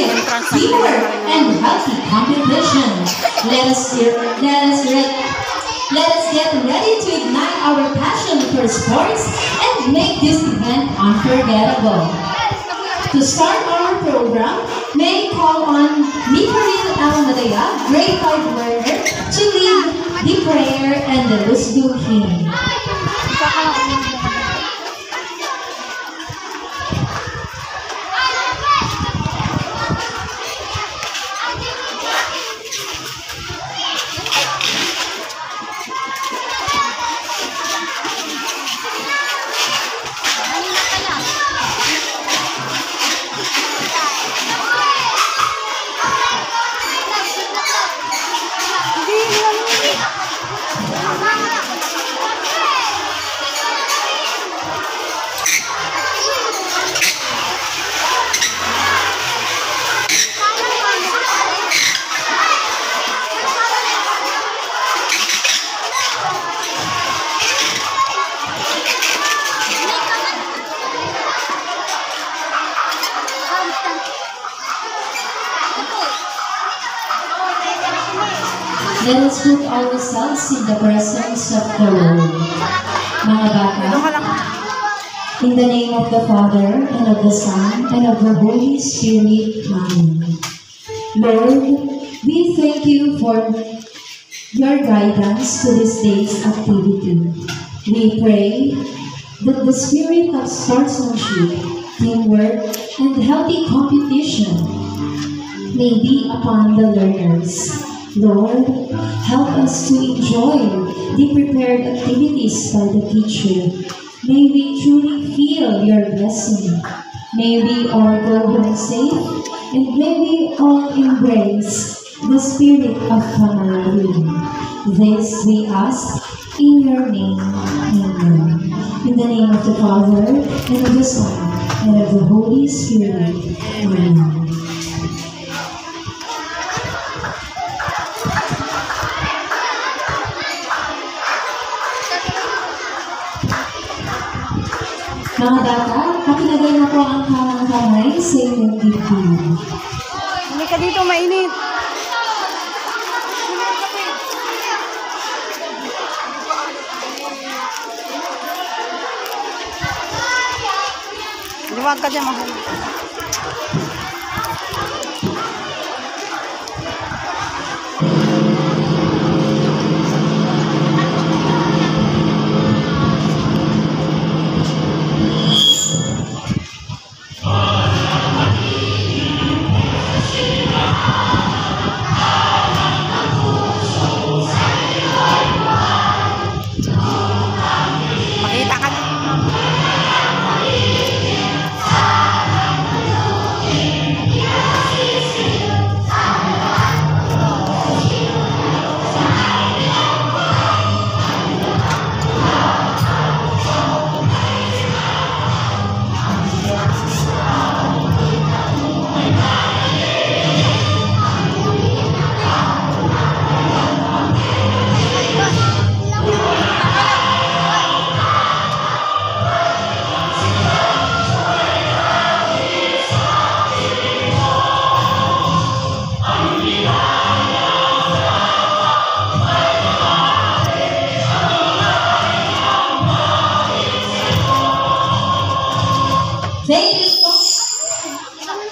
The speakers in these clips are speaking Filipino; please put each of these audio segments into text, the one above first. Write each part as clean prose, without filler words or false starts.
with teamwork and healthy competition. Let us get ready to ignite our passion for sports and make this event unforgettable. To start our program, may I call on Mikael Almadaya, grade 5 learner, to lead the prayer and the wisdom hymn. Let us put ourselves in the presence of the Lord. Mga bata, in the name of the Father, and of the Son, and of the Holy Spirit. Amen. Lord, we thank you for your guidance to this day's activity. We pray that the spirit of sportsmanship, teamwork, and healthy competition may be upon the learners. Lord, help us to enjoy the prepared activities by the teacher. May we truly feel your blessing. May we all go home safe, and may we all embrace the spirit of camaraderie. This we ask in your name. Amen. In the name of the Father, and of the Son, and of the Holy Spirit. Amen. Mga bata, pakilagay na po ang kamay sa inyong dibdib. Hindi ka dito, mainit. Liwag ka dyan, mahal.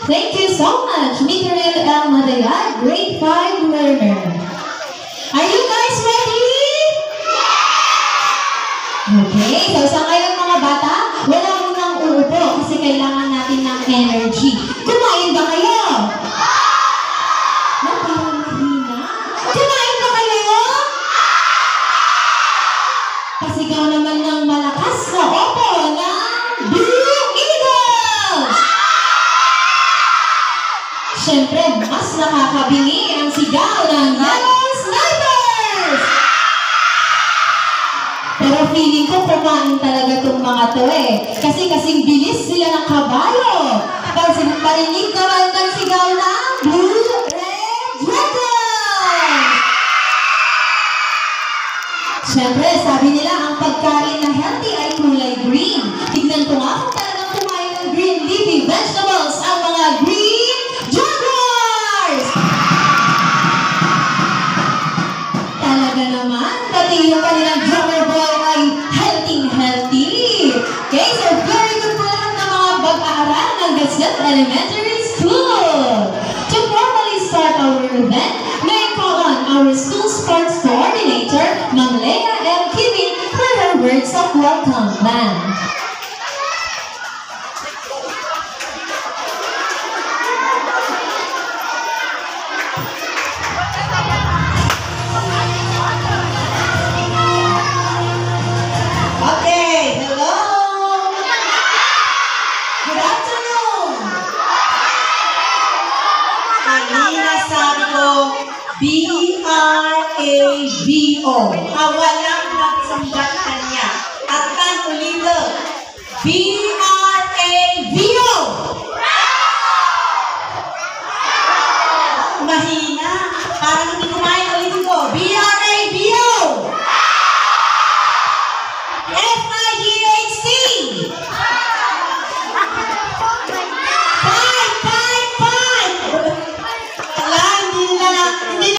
Thank you so much, Mikael Almadaya, grade 5 learner. Are you guys ready? Okay, so sa ngayon mga bata, wala munang uupo kasi kailangan natin ng energy. Kumain ba kayo? Parang mahina. Kumain ba kayo? Pasigaw naman ng malakas na opo ng Blue Eagles! Siyempre, mas nakakabingi ang sigaw ng Yellow Snipers! Pero feeling ko kumain talaga itong mga to Kasi kasing bilis sila ng kabalo. Parinig naman ng sigaw ng Blue Red Dragons! Siyempre, sabi nila ang pagkain na healthy ay kulay green. Tignan ko nga kung talagang kumain ng green leafy vegetables ang mga green dragons! Elementary School. To formally start our event, may I call on our school sports coordinator, Ma'am Leah M. Kibin, for her words of welcome. Ma'am. Okay, hello. Good afternoon. Kanina sabi ko, B-R-A-B-O. Walang nagsumbat kanya. At kan ulit. B-R-A-B-O.